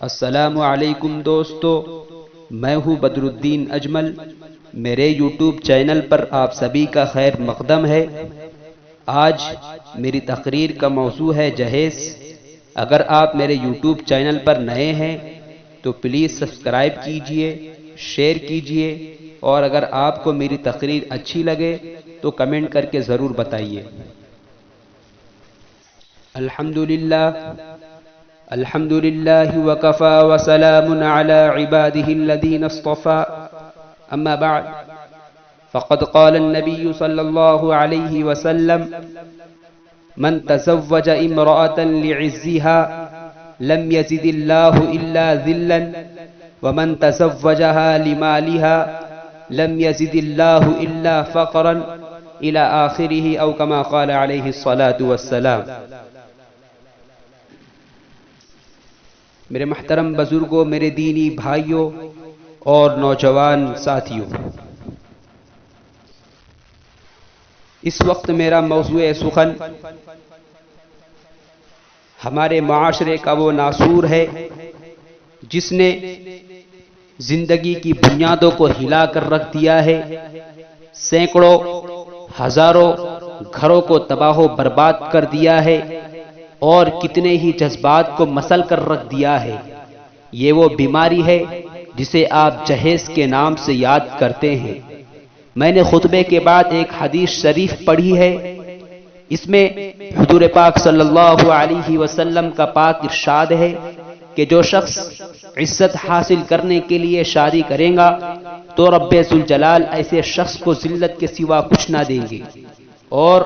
السلام علیکم دوستو، میں ہوں بدر الدین اجمل۔ میرے یوٹیوب چینل پر آپ سبھی کا خیر مقدم ہے۔ آج میری تقریر کا موضوع ہے جہیز۔ اگر آپ میرے یوٹیوب چینل پر نئے ہیں تو پلیز سبسکرائب کیجئے، شیئر کیجئے، اور اگر آپ کو میری تقریر اچھی لگے تو کمنٹ کر کے ضرور بتائیے۔ الحمد لله وكفى وسلام على عباده الذين اصطفى، أما بعد فقد قال النبي صلى الله عليه وسلم: من تزوج امرأة لعزها لم يزد الله إلا ذلا، ومن تزوجها لمالها لم يزد الله إلا فقرا، إلى آخره، أو كما قال عليه الصلاة والسلام۔ میرے محترم بزرگوں، میرے دینی بھائیوں اور نوجوان ساتھیوں، اس وقت میرا موضوع سخن ہمارے معاشرے کا وہ ناسور ہے جس نے زندگی کی بنیادوں کو ہلا کر رکھ دیا ہے، سینکڑوں ہزاروں گھروں کو تباہ و برباد کر دیا ہے، اور کتنے ہی جذبات کو مسل کر رکھ دیا ہے۔ یہ وہ بیماری ہے جسے آپ جہیز کے نام سے یاد کرتے ہیں۔ میں نے خطبے کے بعد ایک حدیث شریف پڑھی ہے، اس میں حضور پاک صلی اللہ علیہ وسلم کا پاک ارشاد ہے کہ جو شخص عزت حاصل کرنے کے لیے شادی کرے گا تو رب ذوالجلال ایسے شخص کو ذلت کے سوا کچھ نہ دیں گے، اور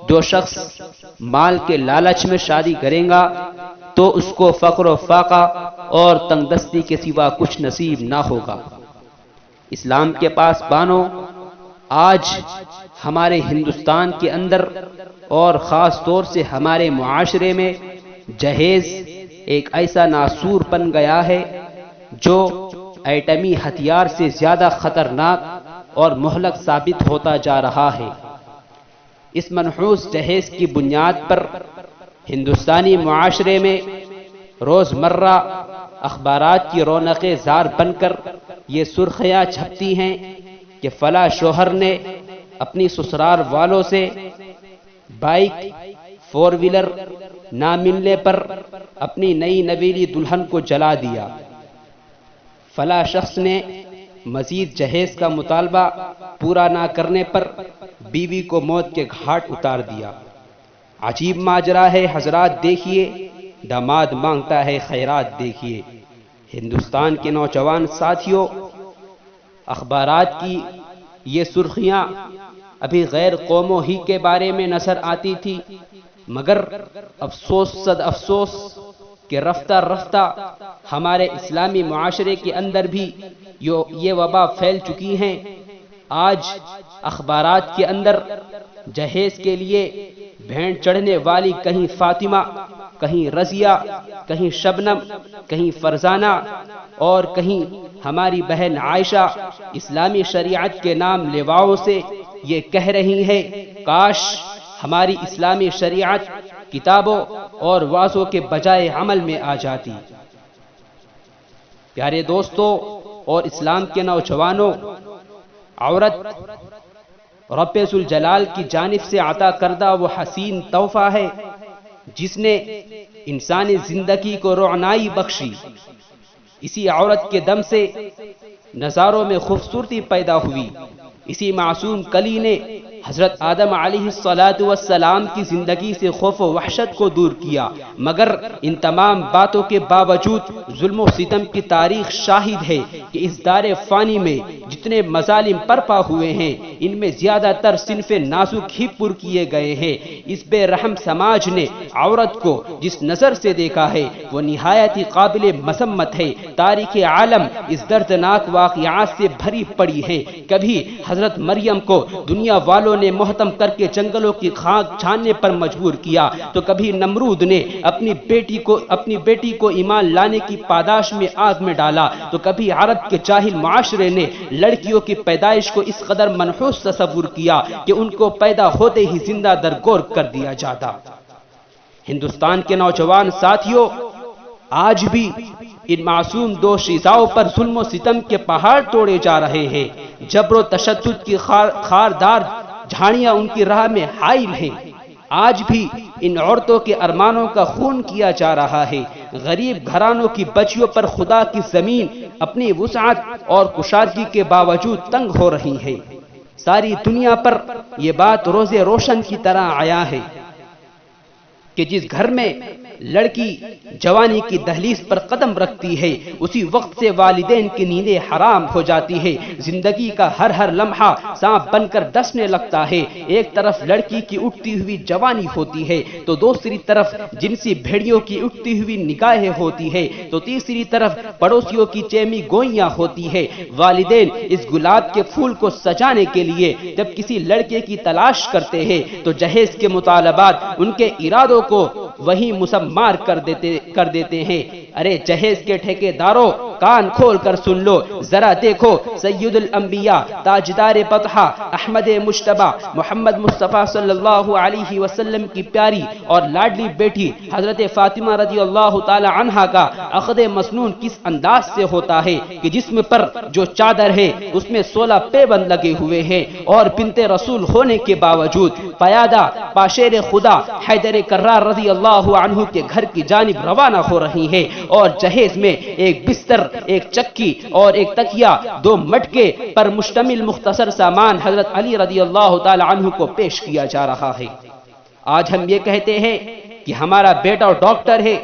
جو شخص مال کے لالچ میں شادی کرے گا تو اس کو فقر و فاقہ اور تنگ دستی کے سوا کچھ نصیب نہ ہوگا۔ اسلام کے پاس بانو، آج ہمارے ہندوستان کے اندر اور خاص طور سے ہمارے معاشرے میں جہیز ایک ایسا ناسور بن گیا ہے جو ایٹمی ہتھیار سے زیادہ خطرناک اور مہلک ثابت ہوتا جا رہا ہے۔ اس منحوس جہیز کی بنیاد پر ہندوستانی معاشرے میں روزمرہ اخبارات کی رونق زار بن کر یہ سرخیاں چھپتی ہیں کہ فلاں شوہر نے اپنی سسرال والوں سے بائک، فور ویلر نہ ملنے پر اپنی نئی نویلی دلہن کو جلا دیا، فلاں شخص نے مزید جہیز کا مطالبہ پورا نہ کرنے پر بیوی کو موت کے گھاٹ اتار دیا۔ عجیب ماجرا ہے حضرات، دیکھیے، داماد مانگتا ہے خیرات، دیکھیے۔ ہندوستان کے نوجوان ساتھیوں، اخبارات کی یہ سرخیاں ابھی غیر قوموں ہی کے بارے میں نظر آتی تھی، مگر افسوس صد افسوس کہ رفتہ رفتہ ہمارے اسلامی معاشرے کے اندر بھی یہ وبا پھیل چکی ہیں۔ آج اخبارات کے اندر جہیز کے لیے بھینٹ چڑھنے والی کہیں فاطمہ، کہیں رضیہ، کہیں شبنم، کہیں فرزانہ، اور کہیں ہماری بہن عائشہ اسلامی شریعت کے نام لیواؤں سے یہ کہہ رہی ہے، کاش ہماری اسلامی شریعت کتابوں اور وعظوں کے بجائے عمل میں آ جاتی۔ پیارے دوستوں اور اسلام کے نوجوانوں، عورت رب ذوالجلال کی جانب سے عطا کردہ وہ حسین تحفہ ہے جس نے انسانی زندگی کو رعنائی بخشی۔ اسی عورت کے دم سے نظاروں میں خوبصورتی پیدا ہوئی، اسی معصوم کلی نے حضرت آدم علیہ السلام کی زندگی سے خوف و وحشت کو دور کیا، مگر ان تمام باتوں کے باوجود ظلم و ستم کی تاریخ شاہد ہے کہ اس دار فانی میں جتنے مظالم برپا ہوئے ہیں ان میں زیادہ تر صنف نازک ہی پر کیے گئے ہیں۔ اس بے رحم سماج نے عورت کو جس نظر سے دیکھا ہے وہ نہایت ہی قابل مذمت ہے۔ تاریخ عالم اس دردناک واقعات سے بھری پڑی ہے۔ کبھی حضرت مریم کو دنیا والوں نے محتم کر کے جنگلوں کی خاک چھاننے پر مجبور کیا، تو کبھی نمرود نے اپنی بیٹی کو ایمان لانے کی پاداش میں آگ میں ڈالا، تو کبھی عرب کے جاہل معاشرے نے لڑکیوں کی پیدائش کو اس قدر منحوس تصور کیا کہ ان کو پیدا ہوتے ہی زندہ درگور کر دیا جاتا۔ ہندوستان کے نوجوان ساتھیوں، آج بھی ان معصوم دو شیزاؤں پر ظلم و ستم کے پہاڑ توڑے جا رہے ہیں، جبر و تشدد کی خاردار جھاڑیاں ان کی راہ میں حائل ہیں۔ آج بھی ان عورتوں کے ارمانوں کا خون کیا جا رہا ہے۔ غریب گھرانوں کی بچیوں پر خدا کی زمین اپنی وسعت اور کشادگی کے باوجود تنگ ہو رہی ہے۔ ساری دنیا پر یہ بات روز روشن کی طرح عیاں ہے کہ جس گھر میں لڑکی جوانی کی دہلیز پر قدم رکھتی ہے، اسی وقت سے والدین کی نیندیں حرام ہو جاتی ہے۔ زندگی کا ہر لمحہ سانپ بن کر ڈسنے لگتا ہے۔ ایک طرف لڑکی کی اٹھتی ہوئی جوانی ہوتی ہے تو دوسری طرف جنسی بھیڑیوں کی اٹھتی ہوئی نگاہیں ہوتی ہے تو تیسری طرف پڑوسیوں کی چیمی گوئیاں ہوتی ہے۔ والدین اس گلاب کے پھول کو سجانے کے لیے جب کسی لڑکے کی تلاش کرتے ہیں تو جہیز کے مطالبات ان کے ارادوں کو وہی مسمار کر دیتے ہیں۔ ارے جہیز کے ٹھیکیداروں، کان کھول کر سن لو، ذرا دیکھو سید الانبیاء، تاجدار بطحہ، احمد مجتبی، محمد مصطفیٰ صلی اللہ علیہ وسلم کی پیاری اور لاڈلی بیٹی حضرت فاطمہ رضی اللہ تعالی عنہا کا عقد مسنون کس انداز سے ہوتا ہے کہ جسم پر جو چادر ہے اس میں 16 پیبند لگے ہوئے ہیں، اور بنت رسول ہونے کے باوجود پیادہ پاشیر خدا حیدر کرار رضی اللہ عنہ کے گھر کی جانب روانہ ہو رہی ہے، اور جہیز میں ایک بستر، ایک چکی اور ایک تکیہ، 2 مٹکے پر مشتمل مختصر سامان حضرت علی رضی اللہ تعالی عنہ کو پیش کیا جا رہا ہے۔ آج ہم یہ کہتے ہیں کہ ہمارا بیٹا ڈاکٹر ہے،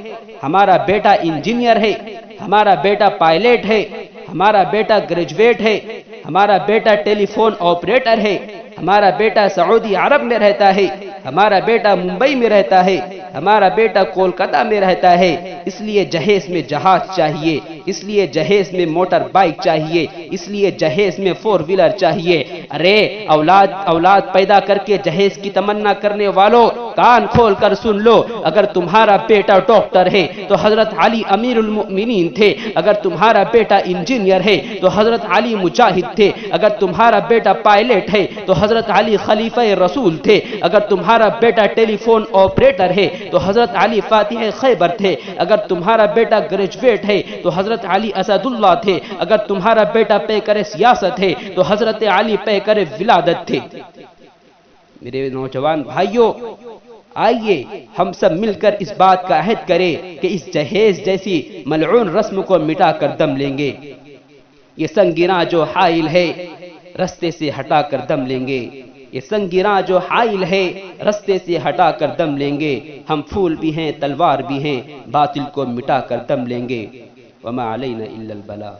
ہمارا بیٹا انجینئر ہے، ہمارا بیٹا پائلٹ ہے، ہمارا بیٹا گریجویٹ ہے، ہمارا بیٹا ٹیلی فون آپریٹر ہے، ہمارا بیٹا سعودی عرب میں رہتا ہے، ہمارا بیٹا ممبئی میں رہتا ہے، ہمارا بیٹا کولکتہ میں رہتا ہے، اس لیے جہیز میں جہاز چاہیے، اس لیے جہیز میں موٹر بائک چاہیے، اس لیے جہیز میں 4 ویلر چاہیے۔ ارے اولاد پیدا کر کے جہیز کی تمنا کرنے والوں، کان کھول کر سن لو، اگر تمہارا بیٹا ڈاکٹر ہے تو حضرت علی امیر المؤمنین تھے، اگر تمہارا بیٹا انجینئر ہے تو حضرت علی مجاہد تھے، اگر تمہارا بیٹا پائلٹ ہے تو حضرت علی خلیفہ رسول تھے، اگر تمہارا بیٹا ٹیلی فون آپریٹر ہے تو حضرت علی فاتح خیبر تھے، اگر تمہارا بیٹا گریجویٹ ہے تو حضرت علی اسد اللہ تھے، اگر تمہارا بیٹا پیکر سیاست ہے تو حضرت علی پیکر ولادت تھے۔ میرے نوجوان بھائیوں، آئیے ہم سب مل کر اس بات کا عہد کریں کہ اس جہیز جیسی ملعون رسم کو مٹا کر دم لیں گے۔ یہ سنگراں جو حائل ہے رستے سے ہٹا کر دم لیں گے، یہ سنگراں جو حائل ہے رستے سے ہٹا کر دم لیں گے۔ ہم پھول بھی ہیں تلوار بھی ہیں، باطل کو مٹا کر دم لیں گے۔ وما علینا الا البلاغ۔